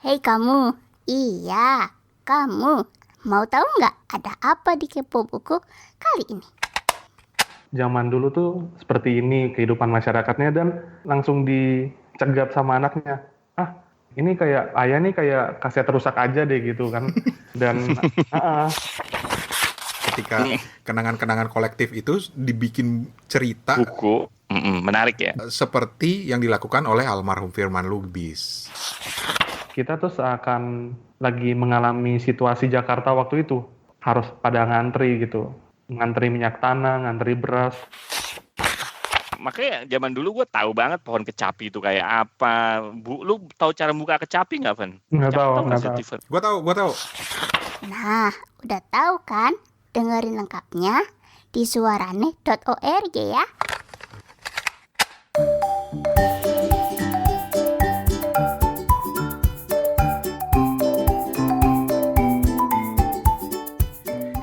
Hei kamu, iya kamu, mau tahu nggak ada apa di Kepo Buku kali ini? Zaman dulu tuh seperti ini kehidupan masyarakatnya dan langsung dicegat sama anaknya. Ah, ini kayak ayah nih kayak kaset rusak aja deh gitu kan. Dan Ketika Nih, kenangan-kenangan kolektif itu dibikin cerita buku. Menarik ya. seperti yang dilakukan oleh almarhum Firman Lubis. kita tuh seakan lagi mengalami situasi Jakarta waktu itu. Harus pada ngantri gitu. Ngantri minyak tanah, ngantri beras. Makanya zaman dulu gue tahu banget pohon kecapi itu kayak apa. Lu tahu cara buka kecapi nggak, Van? Nggak Kecapi tahu, tahu nggak nggak sih, tahu. Steven? Gua tahu. Nah, udah tahu kan? Dengerin lengkapnya di suarane.org ya.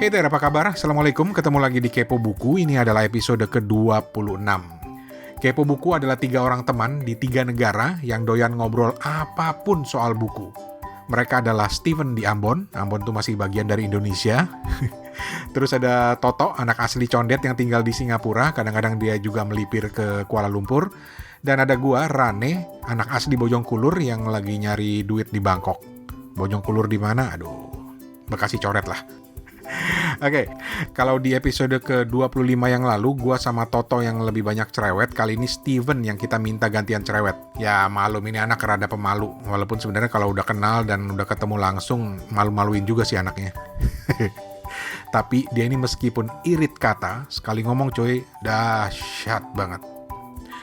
Hey there, apa kabar? Assalamualaikum, ketemu lagi di Kepo Buku. Ini adalah episode ke-26. Kepo Buku adalah 3 orang teman di 3 negara yang doyan ngobrol apapun soal buku. Mereka adalah Steven di Ambon. Ambon itu masih bagian dari Indonesia. Terus ada Toto, anak asli Condet yang tinggal di Singapura. Kadang-kadang dia juga melipir ke Kuala Lumpur. Dan ada gua, Rane, anak asli Bojongkulur yang lagi nyari duit di Bangkok. Bojongkulur di mana? Aduh, Bekasi coret lah. Oke, kalau di episode ke-25 yang lalu, gua sama Toto yang lebih banyak cerewet. Kali ini Steven yang kita minta gantian cerewet. Ya malum, ini anak rada pemalu. Walaupun sebenarnya kalau udah kenal dan udah ketemu langsung, malu-maluin juga sih anaknya. Tapi dia ini meskipun irit kata, sekali ngomong coy, dahsyat banget.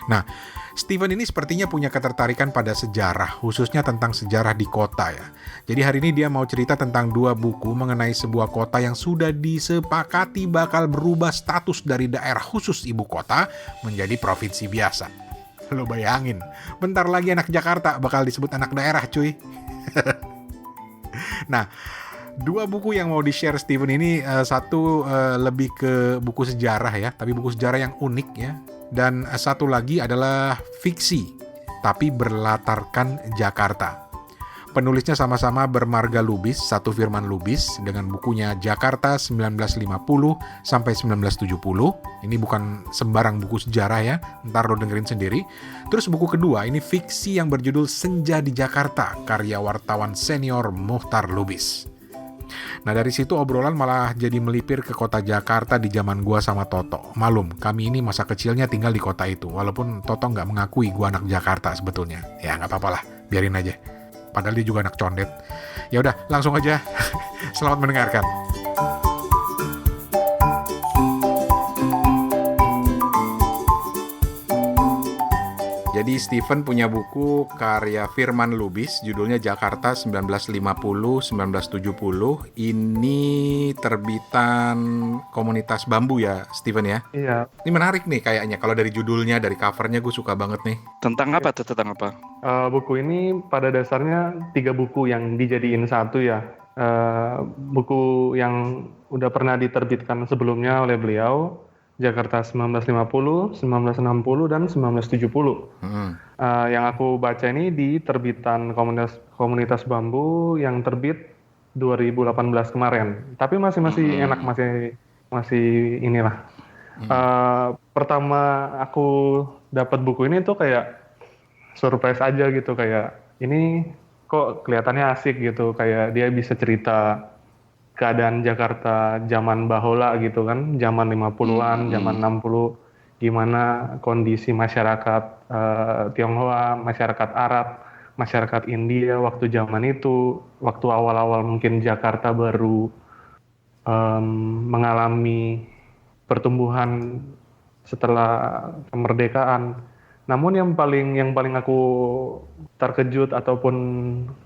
Nah, Steven ini sepertinya punya ketertarikan pada sejarah, khususnya tentang sejarah di kota ya. Jadi hari ini dia mau cerita tentang 2 buku mengenai sebuah kota yang sudah disepakati bakal berubah status dari daerah khusus ibu kota menjadi provinsi biasa. Lo bayangin, bentar lagi anak Jakarta bakal disebut anak daerah cuy. Nah, 2 buku yang mau di-share Steven ini, satu lebih ke buku sejarah ya, tapi buku sejarah yang unik ya. Dan satu lagi adalah fiksi, tapi berlatarkan Jakarta. Penulisnya sama-sama bermarga Lubis, satu Firman Lubis, dengan bukunya Jakarta 1950 sampai 1970. Ini bukan sembarang buku sejarah ya, ntar lo dengerin sendiri. Terus buku kedua, ini fiksi yang berjudul Senja di Jakarta, karya wartawan senior Muhtar Lubis. Nah dari situ obrolan malah jadi melipir ke kota Jakarta di zaman gua sama Toto. Malum, kami ini masa kecilnya tinggal di kota itu. Walaupun Toto nggak mengakui gua anak Jakarta sebetulnya. Ya nggak apa-apa lah, biarin aja. Padahal dia juga anak condet. Ya udah, langsung aja. Selamat mendengarkan. Jadi Steven punya buku karya Firman Lubis, judulnya Jakarta 1950-1970. Ini terbitan komunitas bambu ya, Steven ya? Iya, Ini menarik nih kayaknya, kalau dari judulnya, dari covernya gue suka banget nih. Tentang apa tuh? Tentang apa? buku ini pada dasarnya 3 buku yang dijadiin satu ya. Buku yang udah pernah diterbitkan sebelumnya oleh beliau, Jakarta 1950, 1960, dan 1970. Yang aku baca ini di terbitan komunitas bambu yang terbit 2018 kemarin. Tapi masih enak, masih inilah. Pertama aku dapat buku ini tuh kayak surprise aja gitu, kayak ini kok kelihatannya asik gitu, kayak dia bisa cerita keadaan Jakarta zaman Bahola gitu kan, zaman 50-an, zaman 60, gimana kondisi masyarakat Tionghoa, masyarakat Arab, masyarakat India waktu zaman itu, waktu awal-awal mungkin Jakarta baru mengalami pertumbuhan setelah kemerdekaan. Namun yang paling aku terkejut, ataupun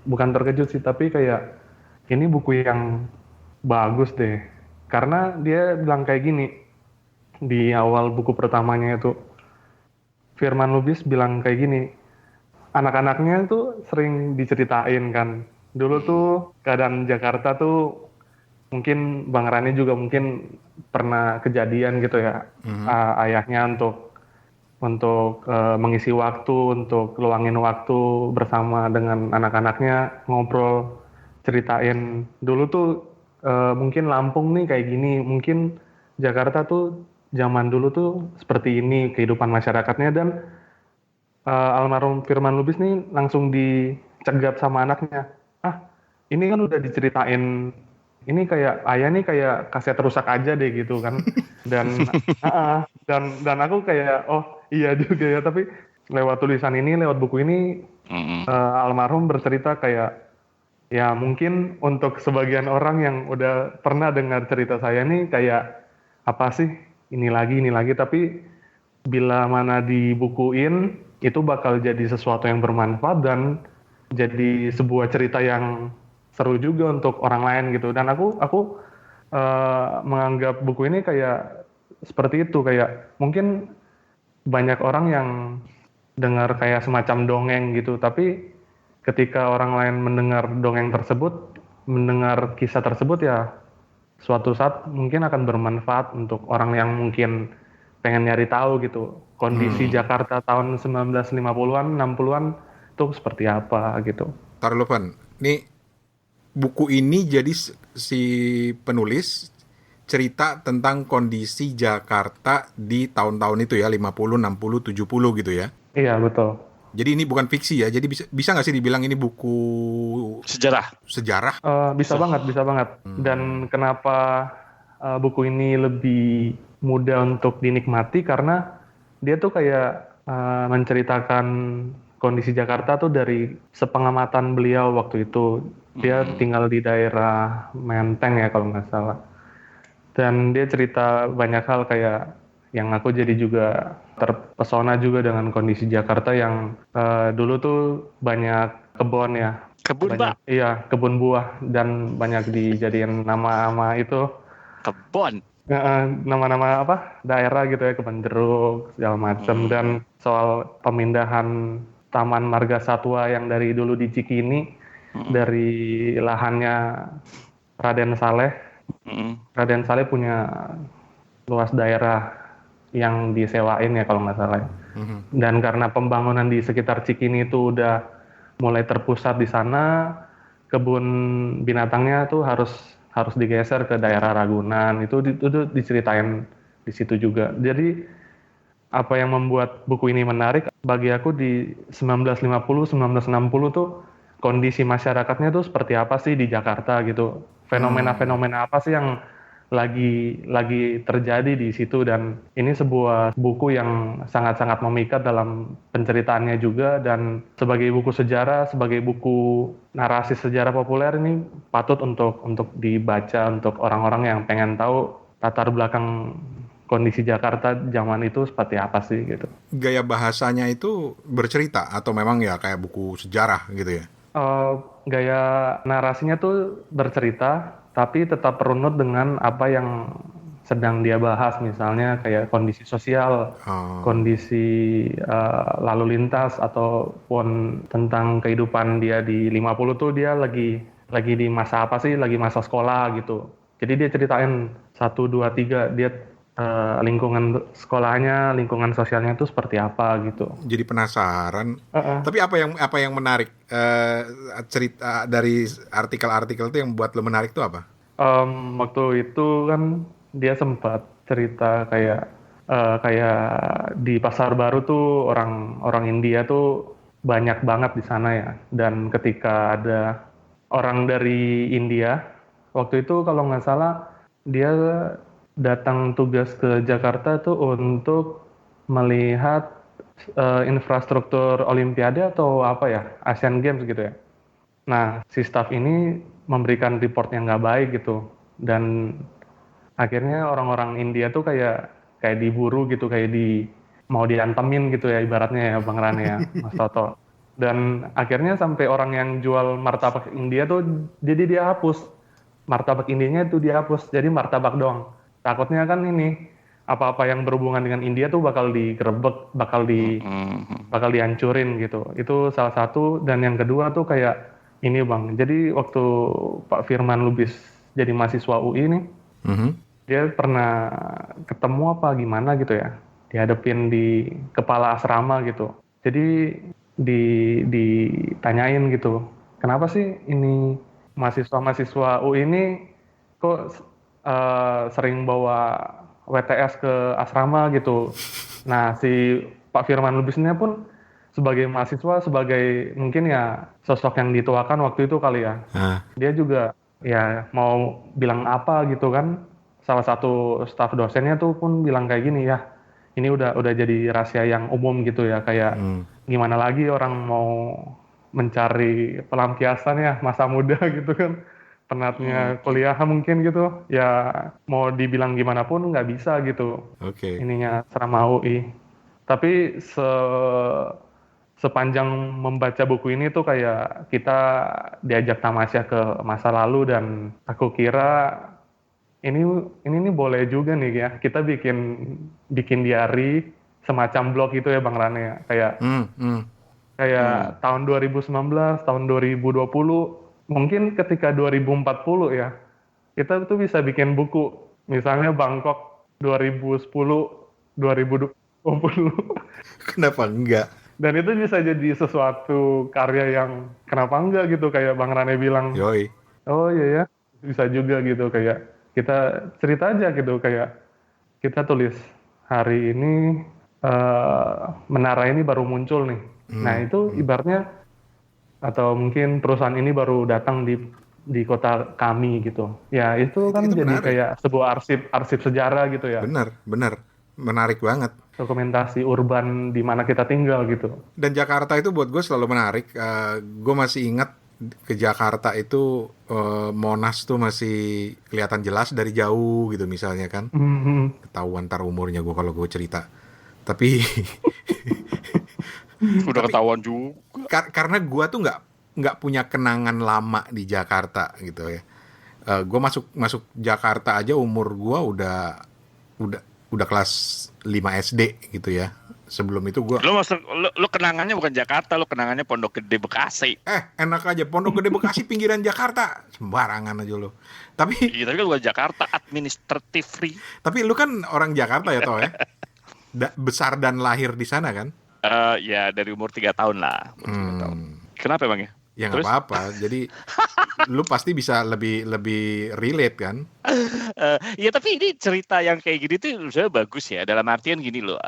bukan terkejut sih, tapi kayak ini buku yang bagus deh. Karena dia bilang kayak gini di awal buku pertamanya itu. Firman Lubis bilang kayak gini, anak-anaknya tuh sering diceritain kan. Dulu tuh keadaan Jakarta tuh, mungkin Bang Rani juga mungkin pernah kejadian gitu ya. Ayahnya untuk mengisi waktu, untuk luangin waktu bersama dengan anak-anaknya, ngobrol, ceritain dulu tuh mungkin Lampung nih kayak gini, mungkin Jakarta tuh zaman dulu tuh seperti ini kehidupan masyarakatnya, dan almarhum Firman Lubis nih langsung dicegat sama anaknya. Ah, ini kan udah diceritain, ini kayak ayah nih kayak kaset rusak aja deh gitu kan. Dan dan aku kayak oh iya juga ya, tapi lewat tulisan ini, lewat buku ini almarhum bercerita kayak ya mungkin untuk sebagian orang yang udah pernah dengar cerita saya nih kayak apa sih ini lagi, tapi bila mana dibukuin itu bakal jadi sesuatu yang bermanfaat dan jadi sebuah cerita yang seru juga untuk orang lain gitu. Dan aku menganggap buku ini kayak seperti itu, kayak mungkin banyak orang yang dengar kayak semacam dongeng gitu, tapi ketika orang lain mendengar dongeng tersebut, mendengar kisah tersebut, ya suatu saat mungkin akan bermanfaat untuk orang yang mungkin pengen nyari tahu gitu kondisi Jakarta tahun 1950-an, 60-an itu seperti apa gitu. Taruh lu, Van. Nih, buku ini jadi si penulis cerita tentang kondisi Jakarta di tahun-tahun itu ya, 50, 60, 70 gitu ya. Iya, betul. Jadi ini bukan fiksi ya. Jadi bisa nggak sih dibilang ini buku sejarah? Bisa banget. Dan kenapa buku ini lebih mudah untuk dinikmati karena dia tuh kayak menceritakan kondisi Jakarta tuh dari sepengamatan beliau waktu itu. Dia tinggal di daerah Menteng ya kalau nggak salah. Dan dia cerita banyak hal kayak yang aku jadi juga terpesona juga dengan kondisi Jakarta yang dulu tuh banyak kebun ya. Kebun, Pak? Iya, kebun buah, dan banyak dijadiin nama-nama itu. Kebun? Nama-nama apa? Daerah gitu ya, kebun jeruk, segala macam. Dan soal pemindahan Taman Marga Satwa yang dari dulu di Cikini, dari lahannya Raden Saleh. Raden Saleh punya luas daerah yang disewain ya kalau nggak salah. Dan karena pembangunan di sekitar Cikini itu udah mulai terpusat di sana, kebun binatangnya tuh harus digeser ke daerah Ragunan. Itu diceritain di situ juga. Jadi apa yang membuat buku ini menarik bagi aku di 1950, 1960 tuh kondisi masyarakatnya tuh seperti apa sih di Jakarta gitu. Fenomena-fenomena apa sih yang lagi terjadi di situ, dan ini sebuah buku yang sangat-sangat memikat dalam penceritaannya juga, dan sebagai buku sejarah, sebagai buku narasi sejarah populer ini patut untuk dibaca untuk orang-orang yang pengen tahu latar belakang kondisi Jakarta zaman itu seperti apa sih gitu. Gaya bahasanya itu bercerita atau memang ya kayak buku sejarah gitu ya? Gaya narasinya tuh bercerita, tapi tetap runut dengan apa yang sedang dia bahas, misalnya kayak kondisi sosial, kondisi lalu lintas, ataupun tentang kehidupan dia di 50 tuh dia lagi di masa apa sih, lagi masa sekolah gitu. Jadi dia ceritain 1, 2, 3, dia lingkungan sekolahnya, lingkungan sosialnya itu seperti apa gitu. Jadi penasaran. Tapi apa yang menarik cerita dari artikel-artikel itu yang buat lo menarik tuh apa? Waktu itu kan dia sempat cerita kayak di Pasar Baru tuh orang India tuh banyak banget di sana ya. Dan ketika ada orang dari India, waktu itu kalau nggak salah dia datang tugas ke Jakarta tuh untuk melihat infrastruktur Olimpiade atau apa ya, Asian Games gitu ya. Nah, si staff ini memberikan report yang nggak baik gitu, dan akhirnya orang-orang India tuh kayak diburu gitu, kayak mau diantemin gitu ya ibaratnya ya Bang Rane ya, Mas Toto. Dan akhirnya sampai orang yang jual martabak India tuh jadi dia hapus martabak Indianya, itu dia hapus, jadi martabak doang. Takutnya kan ini apa-apa yang berhubungan dengan India tuh bakal digerebek, bakal dihancurin gitu. Itu salah satu. Dan yang kedua tuh kayak ini Bang, jadi waktu Pak Firman Lubis jadi mahasiswa UI nih, dia pernah ketemu apa gimana gitu ya, dihadapin di kepala asrama gitu. Jadi ditanyain gitu, kenapa sih ini mahasiswa-mahasiswa UI ini kok sering bawa WTS ke asrama gitu. Nah, si Pak Firman Lubisnya pun sebagai mahasiswa, sebagai mungkin ya sosok yang dituakan waktu itu kali ya. Dia juga ya mau bilang apa gitu kan. Salah satu staf dosennya tuh pun bilang kayak gini ya, ini udah jadi rahasia yang umum gitu ya, kayak gimana lagi orang mau mencari pelampiasan ya masa muda gitu kan, penatnya kuliah mungkin gitu ya, mau dibilang gimana pun nggak bisa gitu ininya asrama UI. Tapi sepanjang membaca buku ini tuh kayak kita diajak tamasya ke masa lalu, dan aku kira ini nih boleh juga nih ya, kita bikin diary semacam blog gitu ya Bang Rane ya, kayak tahun 2019, tahun 2020, mungkin ketika 2040 ya, kita tuh bisa bikin buku, misalnya Bangkok 2010, 2020. Kenapa enggak? Dan itu bisa jadi sesuatu karya yang kenapa enggak gitu, kayak Bang Rane bilang. Yoi. Oh iya ya, bisa juga gitu, kayak kita cerita aja gitu, kayak kita tulis hari ini menara ini baru muncul nih. Nah itu ibaratnya, atau mungkin perusahaan ini baru datang di kota kami gitu. Ya itu kan Itu jadi menarik. kayak sebuah arsip sejarah gitu ya. Bener. Menarik banget. Dokumentasi urban di mana kita tinggal gitu. Dan Jakarta itu buat gue selalu menarik. Gue masih ingat ke Jakarta itu Monas tuh masih kelihatan jelas dari jauh gitu misalnya kan. Ketahuan ntar umurnya gue kalau gue cerita. Tapi Udah ketahuan juga. karena gue tuh nggak punya kenangan lama di Jakarta gitu ya. Gue masuk Jakarta aja umur gue udah kelas 5 SD gitu ya. Sebelum itu gue Lo kenangannya bukan Jakarta, lo kenangannya Pondok Gede Bekasi. enak aja Pondok Gede Bekasi pinggiran Jakarta, sembarangan aja lo. Tapi Iya, tapi kan bukan Jakarta, administrative free. lu kan orang Jakarta ya toh ya. Besar dan lahir di sana kan? Ya dari umur 3 tahun lah. Umur 3 tahun. Kenapa emangnya? Ya nggak apa-apa. Jadi lu pasti bisa lebih relate kan? Ya tapi ini cerita yang kayak gini tuh sebenarnya bagus ya. Dalam artian gini loh.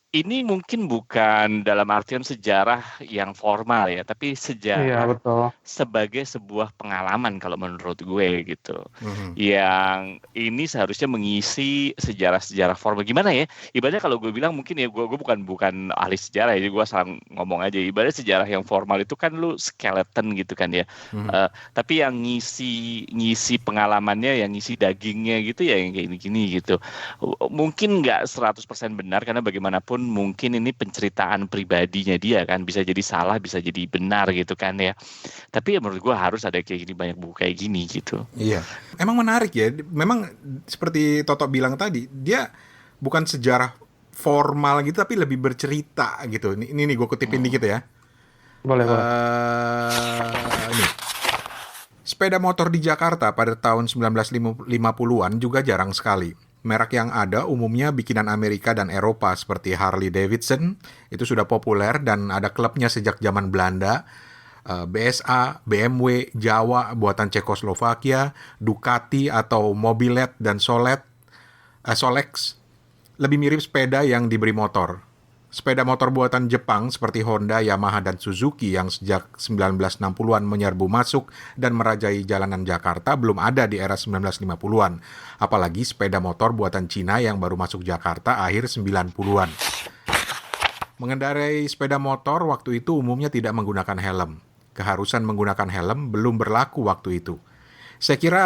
Ini mungkin bukan dalam artian sejarah yang formal ya, tapi Iya sejarah betul. sebagai sebuah pengalaman kalau menurut gue gitu. Yang ini seharusnya mengisi sejarah-sejarah formal. Gimana ya? Ibaratnya kalau gue bilang mungkin ya, gue bukan ahli sejarah ya, jadi gue salah ngomong aja. Ibaratnya sejarah yang formal itu kan lu skeleton gitu kan ya. Tapi yang ngisi pengalamannya, yang ngisi dagingnya gitu ya, yang kayak gini gitu. Mungkin nggak 100% benar, karena bagaimanapun mungkin ini penceritaan pribadinya dia kan, bisa jadi salah, bisa jadi benar gitu kan ya. Tapi ya menurut gue harus ada kayak gini, banyak buku kayak gini gitu. Iya. Emang menarik ya. Memang seperti Toto bilang tadi, dia bukan sejarah formal gitu, tapi lebih bercerita gitu. Ini nih gue kutipin dikit ya. Boleh. Nih. Sepeda motor di Jakarta pada tahun 1950-an juga jarang sekali. Merek yang ada umumnya bikinan Amerika dan Eropa seperti Harley Davidson, itu sudah populer dan ada klubnya sejak zaman Belanda. BSA, BMW, Jawa buatan Cekoslovakia, Ducati atau Mobilet dan Solex lebih mirip sepeda yang diberi motor. Sepeda motor buatan Jepang seperti Honda, Yamaha, dan Suzuki yang sejak 1960-an menyerbu masuk dan merajai jalanan Jakarta belum ada di era 1950-an. Apalagi sepeda motor buatan Cina yang baru masuk Jakarta akhir 90-an. Mengendarai sepeda motor waktu itu umumnya tidak menggunakan helm. Keharusan menggunakan helm belum berlaku waktu itu. Saya kira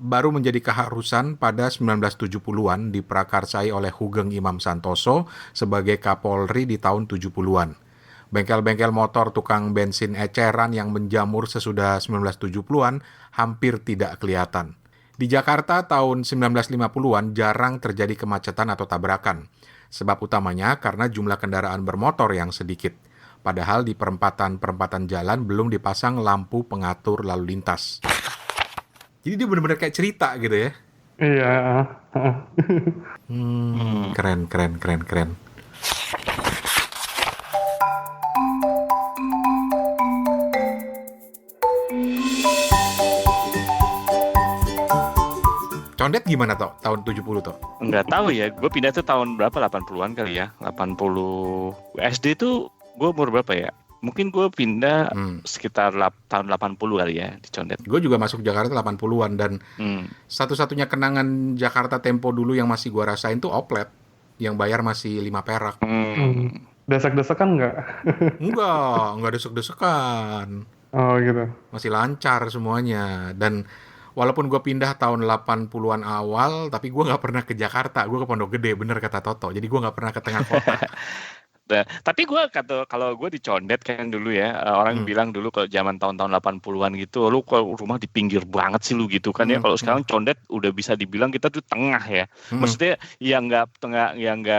baru menjadi keharusan pada 1970-an diprakarsai oleh Hugeng Imam Santoso sebagai Kapolri di tahun 70-an. Bengkel-bengkel motor tukang bensin eceran yang menjamur sesudah 1970-an hampir tidak kelihatan. Di Jakarta tahun 1950-an jarang terjadi kemacetan atau tabrakan. Sebab utamanya karena jumlah kendaraan bermotor yang sedikit. Padahal di perempatan-perempatan jalan belum dipasang lampu pengatur lalu lintas. Jadi dia benar-benar kayak cerita gitu ya. Iya. Keren. Condet gimana toh tahun 70 toh? Nggak tahu ya, gue pindah tuh tahun berapa, 80-an kali ya, 80. SD tuh gue umur berapa ya? Mungkin gue pindah sekitar tahun 80 kali ya di Condet. Gue juga masuk Jakarta 80-an dan satu-satunya kenangan Jakarta Tempo dulu yang masih gue rasain tuh oplet yang bayar masih 5 perak. Desek-desekan nggak? Enggak desek-desekan. Oh gitu. Masih lancar semuanya. Dan walaupun gue pindah tahun 80-an awal, tapi gue nggak pernah ke Jakarta. Gue ke Pondok Gede, bener kata Toto. Jadi gue nggak pernah ke tengah kota. Nah, tapi gue kalau gue di Condet kan dulu ya, orang bilang dulu kalau zaman tahun-tahun 80-an gitu, lu kalau rumah di pinggir banget sih lu gitu kan ya. Kalau sekarang Condet udah bisa dibilang kita tuh tengah ya. Maksudnya yang nggak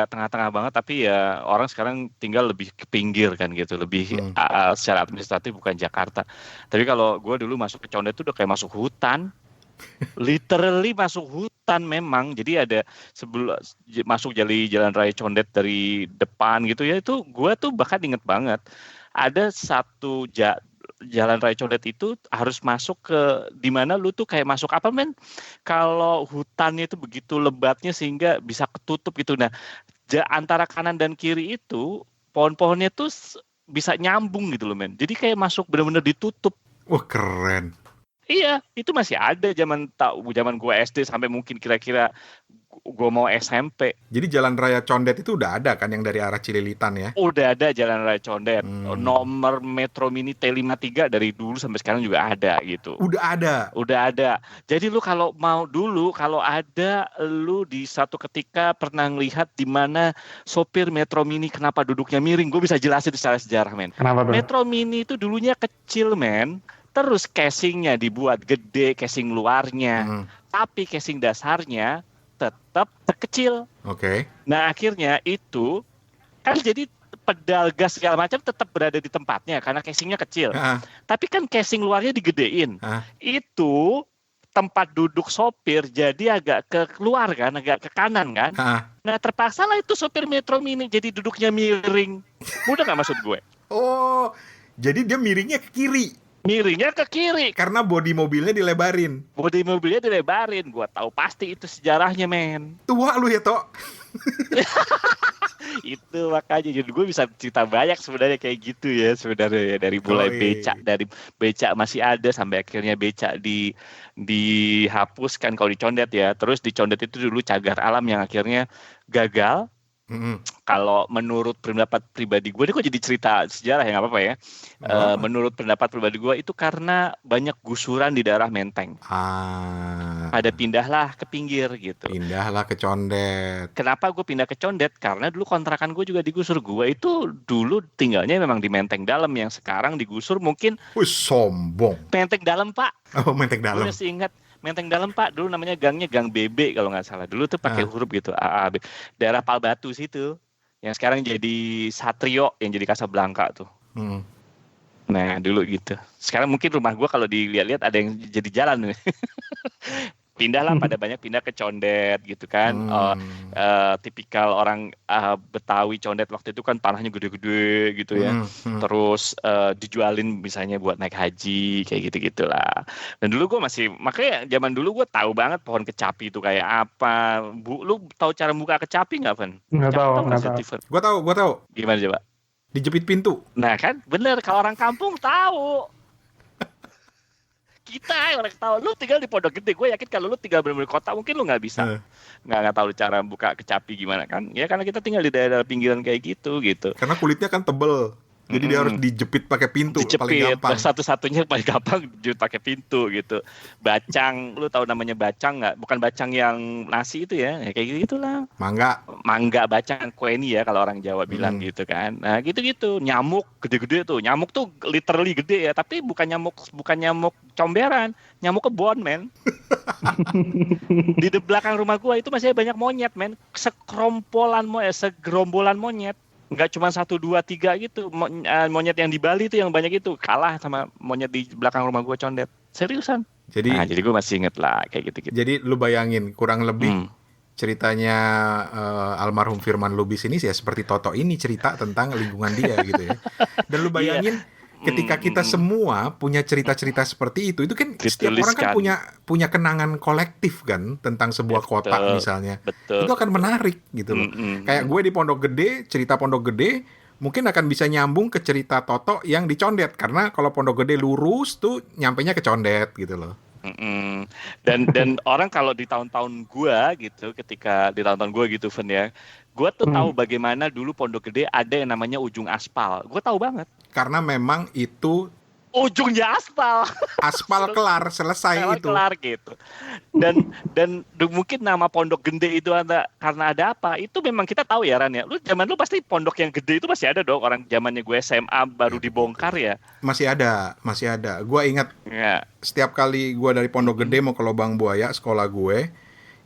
tengah-tengah banget, tapi ya orang sekarang tinggal lebih ke pinggir kan gitu, lebih secara administratif bukan Jakarta. Tapi kalau gue dulu masuk ke Condet tuh udah kayak masuk hutan. Literally masuk hutan memang. Jadi ada sebelum masuk jalan raya Condet dari depan gitu ya, itu gue tuh bahkan inget banget ada satu jalan raya Condet itu harus masuk ke dimana lu tuh kayak masuk apa men, kalau hutannya itu begitu lebatnya sehingga bisa ketutup gitu. Nah antara kanan dan kiri itu pohon-pohonnya tuh bisa nyambung gitu loh men, jadi kayak masuk benar-benar ditutup. Wah keren. Iya, itu masih ada zaman gue SD sampai mungkin kira-kira gue mau SMP. Jadi jalan raya Condet itu udah ada kan yang dari arah Cililitan ya? Udah ada jalan raya Condet. Nomor Metro Mini T53 dari dulu sampai sekarang juga ada gitu. Udah ada. Jadi lu kalau mau dulu, kalau ada lu di satu ketika pernah ngelihat di mana sopir Metro Mini kenapa duduknya miring, gue bisa jelasin secara sejarah men. Kenapa tuh? Metro Mini itu dulunya kecil men. Terus casingnya dibuat gede, casing luarnya. Tapi casing dasarnya tetap terkecil. Oke. Nah akhirnya itu kan jadi pedal gas segala macam tetap berada di tempatnya karena casingnya kecil. Tapi kan casing luarnya digedein. Itu tempat duduk sopir jadi agak ke keluar kan, agak ke kanan kan. Nah terpaksa lah itu sopir Metro Mini jadi duduknya miring. Mudah nggak maksud gue? Oh, jadi dia miringnya ke kiri. Miringnya ke kiri karena bodi mobilnya dilebarin. Gua tahu pasti itu sejarahnya men. Tua lu ya Tok. Itu makanya jadi gue bisa cerita banyak sebenarnya kayak gitu ya sebenarnya ya, dari mulai becak masih ada sampai akhirnya becak dihapuskan kalau di Condet ya. Terus di Condet itu dulu cagar alam yang akhirnya gagal. Kalau menurut pendapat pribadi gue, ini kok jadi cerita sejarah ya, nggak apa-apa ya. Menurut pendapat pribadi gue itu karena banyak gusuran di daerah Menteng. Ada pindahlah ke pinggir gitu. Pindahlah ke Condet. Kenapa gue pindah ke Condet? Karena dulu kontrakan gue juga digusur. Gue itu dulu tinggalnya memang di Menteng Dalam yang sekarang digusur mungkin. Sombong. Menteng Dalam Pak. Oh Menteng Dalam. Gue masih ingat. Menteng Dalam Pak, dulu namanya gangnya Gang BB kalau nggak salah. Dulu tuh pakai huruf gitu, AAB. Daerah Palbatu situ, yang sekarang jadi Satrio, yang jadi Casablanca tuh. Nah dulu gitu. Sekarang mungkin rumah gue kalau dilihat-lihat ada yang jadi jalan. Pindahlah pada banyak pindah ke Condet gitu kan. Tipikal orang Betawi Condet waktu itu kan tanahnya gede-gede gitu ya. Terus dijualin misalnya buat naik haji kayak gitu-gitulah. Dan dulu gue makanya zaman dulu gue tahu banget pohon kecapi itu kayak apa. Lu tahu cara buka kecapi nggak, Van? Nggak tahu. Gue tahu. Gimana coba? Dijepit pintu. Nah kan bener, kalau orang kampung tahu. Kita orang tahu, lu tinggal di Pondok Gede, gue yakin kalau lu tinggal bener-bener kota mungkin lu nggak bisa, nggak tahu cara buka kecapi gimana kan? Ya karena kita tinggal di daerah pinggiran kayak gitu. Karena kulitnya kan tebel, jadi dia harus dijepit pakai pintu. Paling gampang. Satu-satunya paling gampang dijepit pakai pintu gitu. Bacang, lu tahu namanya bacang nggak? Bukan bacang yang nasi itu ya kayak gitulah. Mangga bacang kueni ya kalau orang Jawa bilang gitu kan. Nah gitu-gitu. Nyamuk gede-gede tuh. Nyamuk tuh literally gede ya, tapi bukan nyamuk comberan, nyamuk kebon men. Di belakang rumah gua itu masih banyak monyet men. Segerombolan monyet. Nggak cuma 1, 2, 3 gitu. Monyet yang di Bali itu yang banyak itu. Kalah sama monyet di belakang rumah gue Condet. Seriusan. Jadi jadi gue masih inget lah kayak gitu-gitu. Jadi lu bayangin kurang lebih ceritanya almarhum Firman Lubis ini ya seperti Toto ini cerita tentang lingkungan dia gitu ya. Dan lu Iya. bayangin ketika kita semua punya cerita-cerita seperti itu kan setiap orang kan Dituliskan. punya kenangan kolektif kan tentang sebuah kota Betul, misalnya. betul. Itu akan menarik gitu loh. Kayak gue di Pondok Gede, cerita Pondok Gede mungkin akan bisa nyambung ke cerita Toto yang di Condet karena kalau Pondok Gede lurus tuh nyampenya ke Condet gitu loh. Dan orang kalau di tahun-tahun gua gitu, ketika di tahun-tahun gua gitu, Fen ya, gua tuh tahu bagaimana dulu Pondok Gede ada yang namanya ujung aspal. Gua tahu banget. Karena memang itu Ujungnya aspal. aspal kelar selesai itu. Kelar gitu. Dan mungkin nama Pondok Gede itu karena ada apa? Itu memang kita tahu ya, Ran ya. Zaman lu pasti pondok yang gede itu masih ada dong, orang zamannya gue SMA baru dibongkar ya. Masih ada. Gua ingat Ya. setiap kali gua dari Pondok Gede mau ke Lobang Buaya sekolah gue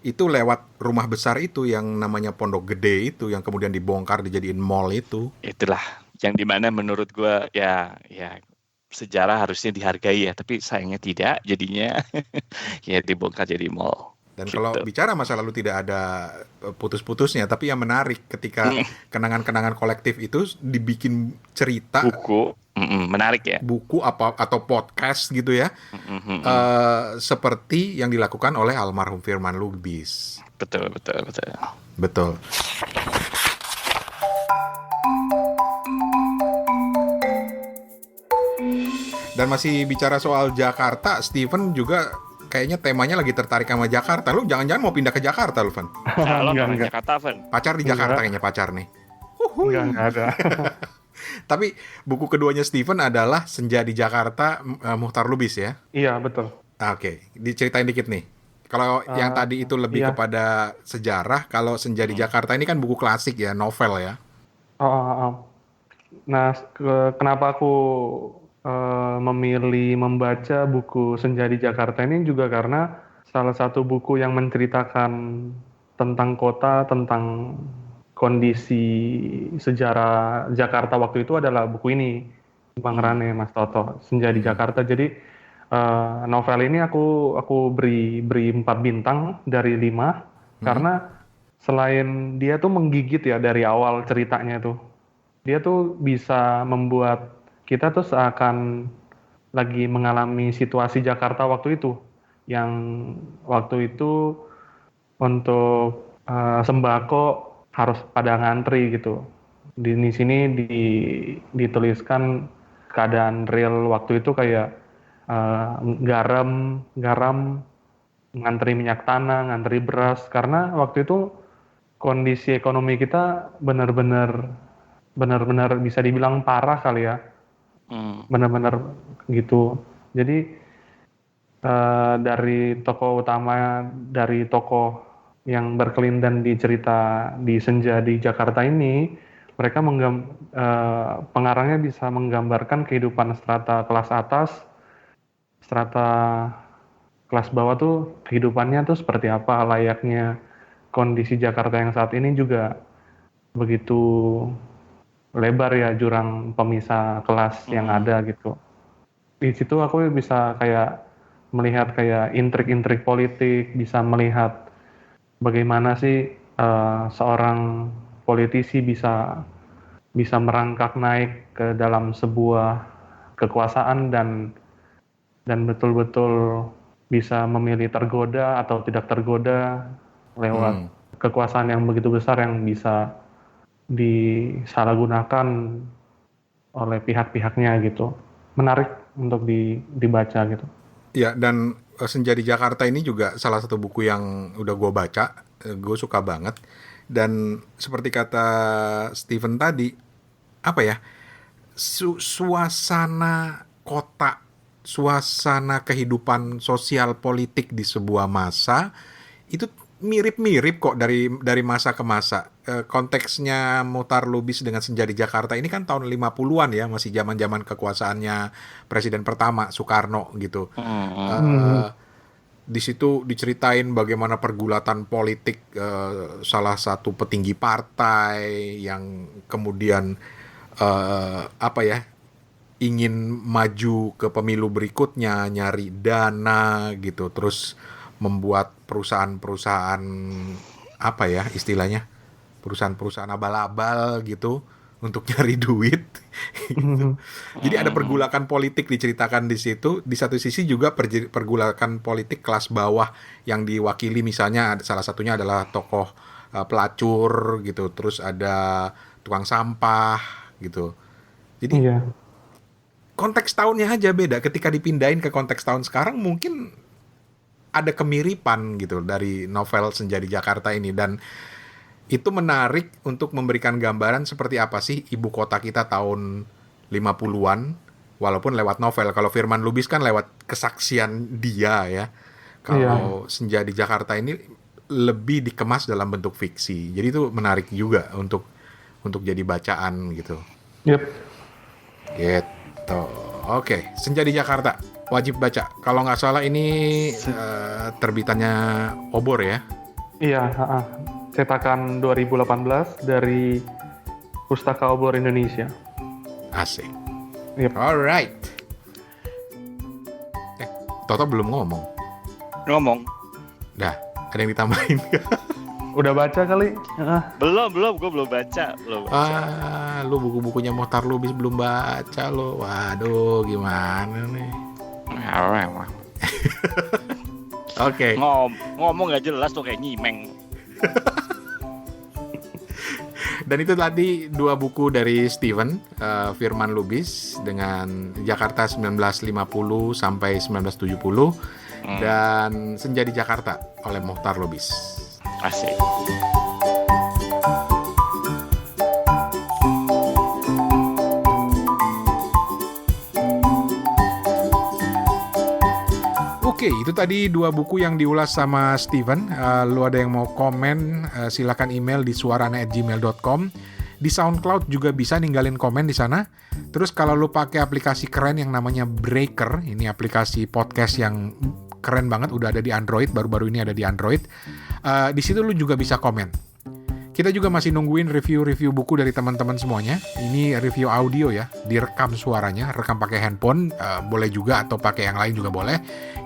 itu lewat rumah besar itu yang namanya Pondok Gede itu yang kemudian dibongkar dijadiin mall itu. Itulah yang dimana menurut gue ya sejarah harusnya dihargai ya, tapi sayangnya tidak, jadinya ya dibongkar jadi mall. Dan Gitu. kalau bicara masa lalu tidak ada putus-putusnya, tapi yang menarik ketika kenangan-kenangan kolektif itu dibikin cerita, Buku, menarik ya. buku atau podcast gitu ya, seperti yang dilakukan oleh almarhum Firman Lubis. Betul. Betul. Dan masih bicara soal Jakarta, Steven juga kayaknya temanya lagi tertarik sama Jakarta. Lu jangan-jangan mau pindah ke Jakarta, lu, Van? Kalau Enggak. orang Jakarta, Fen. Pacar di Jakarta kayaknya pacar nih. Enggak ada. Tapi buku keduanya Steven adalah Senja di Jakarta, Muchtar Lubis ya? Iya, betul. Oke, diceritain dikit nih. Kalau yang tadi itu lebih iya. kepada sejarah, kalau Senja di Jakarta ini kan buku klasik ya, novel ya. Nah, kenapa aku memilih membaca buku Senja di Jakarta ini juga karena salah satu buku yang menceritakan tentang kota, tentang kondisi sejarah Jakarta waktu itu adalah buku ini, Bang Rane, Mas Toto, Senja di Jakarta. Jadi novel ini aku beri 4 bintang dari 5 karena selain dia tuh menggigit ya dari awal ceritanya tuh, dia tuh bisa membuat kita tuh seakan lagi mengalami situasi Jakarta waktu itu, yang waktu itu untuk sembako harus pada ngantri gitu. Di sini dituliskan keadaan real waktu itu kayak garam, ngantri minyak tanah, ngantri beras, karena waktu itu kondisi ekonomi kita benar-benar bisa dibilang parah kali ya. Benar-benar gitu. Jadi dari tokoh utama, dari tokoh yang berkelindan di cerita di Senja di Jakarta ini, mereka pengarangnya bisa menggambarkan kehidupan strata kelas atas, strata kelas bawah tuh kehidupannya tuh seperti apa, layaknya kondisi Jakarta yang saat ini juga begitu lebar ya jurang pemisah kelas yang ada gitu. Di situ aku bisa kayak melihat kayak intrik-intrik politik, bisa melihat bagaimana sih seorang politisi bisa merangkak naik ke dalam sebuah kekuasaan dan betul-betul bisa memilih tergoda atau tidak tergoda lewat kekuasaan yang begitu besar yang bisa disalahgunakan oleh pihak-pihaknya gitu. Menarik untuk dibaca gitu. Ya, dan Senja di Jakarta ini juga salah satu buku yang udah gue baca, gue suka banget. Dan seperti kata Steven tadi, apa ya, suasana kota, suasana kehidupan sosial politik di sebuah masa itu mirip-mirip kok dari masa ke masa. Konteksnya Muchtar Lubis dengan Senja di Jakarta ini kan tahun 50-an ya, masih zaman-zaman kekuasaannya presiden pertama Soekarno gitu. Di situ diceritain bagaimana pergulatan politik salah satu petinggi partai yang kemudian ingin maju ke pemilu berikutnya, nyari dana gitu, terus membuat perusahaan-perusahaan apa ya istilahnya, perusahaan-perusahaan abal-abal gitu untuk nyari duit. Gitu. Jadi ada pergulakan politik diceritakan di situ. Di satu sisi juga pergulakan politik kelas bawah yang diwakili, misalnya salah satunya adalah tokoh pelacur gitu, terus ada tukang sampah gitu. Jadi konteks tahunnya aja beda. Ketika dipindahin ke konteks tahun sekarang mungkin ada kemiripan gitu dari novel Senja di Jakarta ini, dan itu menarik untuk memberikan gambaran seperti apa sih ibu kota kita tahun 50-an walaupun lewat novel. Kalau Firman Lubis kan lewat kesaksian dia ya. Kalau Senja di Jakarta ini lebih dikemas dalam bentuk fiksi. Jadi itu menarik juga untuk jadi bacaan gitu. Yep. Gitu. Oke, Senja di Jakarta wajib baca. Kalau nggak salah ini terbitannya Obor ya? Iya, cetakan 2018 dari Pustaka Obor Indonesia. Asik. Yep. Alright. Toto belum ngomong. Dah, ada yang ditambahin? Udah baca kali? Belum, gue belum baca. Lu buku-bukunya Mohtar Lubis belum baca lo. Waduh, gimana nih? Oke. Ngomong gak jelas tuh kayak nyimeng. Dan itu tadi 2 buku dari Steven, Firman Lubis dengan Jakarta 1950 sampai 1970 dan Senja di Jakarta oleh Mohtar Lubis. Asik. Oke, itu tadi 2 buku yang diulas sama Steven. Lu ada yang mau komen, silakan email di suarane@gmail.com. Di SoundCloud juga bisa ninggalin komen di sana. Terus kalau lu pakai aplikasi keren yang namanya Breaker, ini aplikasi podcast yang keren banget, udah ada di Android, baru-baru ini ada di Android. Di situ lu juga bisa komen. Kita juga masih nungguin review-review buku dari teman-teman semuanya. Ini review audio ya, direkam suaranya, rekam pakai handphone, boleh juga, atau pakai yang lain juga boleh.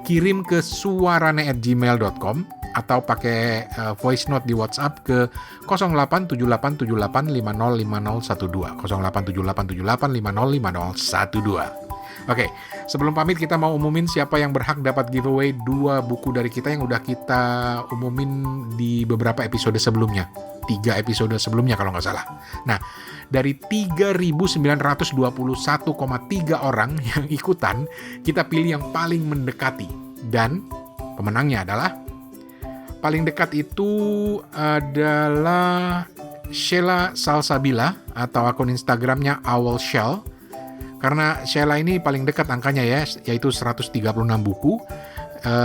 Kirim ke suarane@gmail.com atau pakai voice note di WhatsApp ke 087878505012, 087878505012. Oke, sebelum pamit kita mau umumin siapa yang berhak dapat giveaway 2 buku dari kita yang udah kita umumin di beberapa episode sebelumnya. 3 episode sebelumnya kalau nggak salah. Nah, dari 3.921,3 orang yang ikutan, kita pilih yang paling mendekati. Dan pemenangnya adalah, paling dekat itu adalah Sheila Salsabila atau akun Instagramnya owlshell. Karena Sheila ini paling dekat angkanya ya, yaitu 136 buku.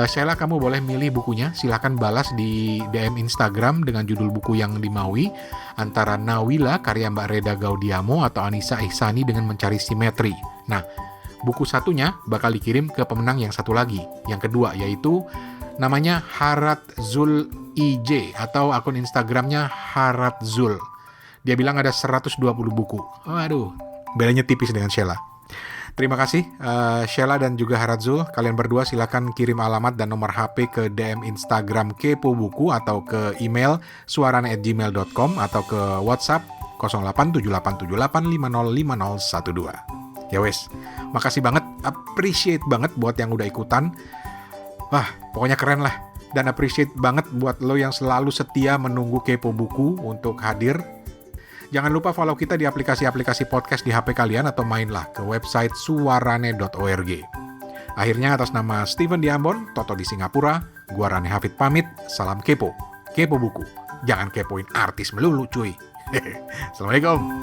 Sheila, kamu boleh milih bukunya, silakan balas di DM Instagram dengan judul buku yang dimaui, antara Nawila karya Mbak Reda Gaudiamo atau Anissa Ihsani dengan Mencari Simetri. Nah, buku satunya bakal dikirim ke pemenang yang satu lagi, yang kedua, yaitu namanya Harat Zul IJ atau akun Instagramnya Harat Zul. Dia bilang ada 120 buku. Waduh, bedanya tipis dengan Sheila. Terima kasih Sheila dan juga Haratzul. Kalian berdua silakan kirim alamat dan nomor HP ke DM Instagram Kepo Buku atau ke email suarane@gmail.com atau ke WhatsApp 087878505012. Ya wes, makasih banget, appreciate banget buat yang udah ikutan. Wah, pokoknya keren lah. Dan appreciate banget buat lo yang selalu setia menunggu Kepo Buku untuk hadir. Jangan lupa follow kita di aplikasi-aplikasi podcast di HP kalian atau mainlah ke website suarane.org. Akhirnya atas nama Steven di Ambon, Toto di Singapura, gua Rane Hafid pamit, salam kepo. Kepo Buku. Jangan kepoin artis melulu cuy. Assalamualaikum.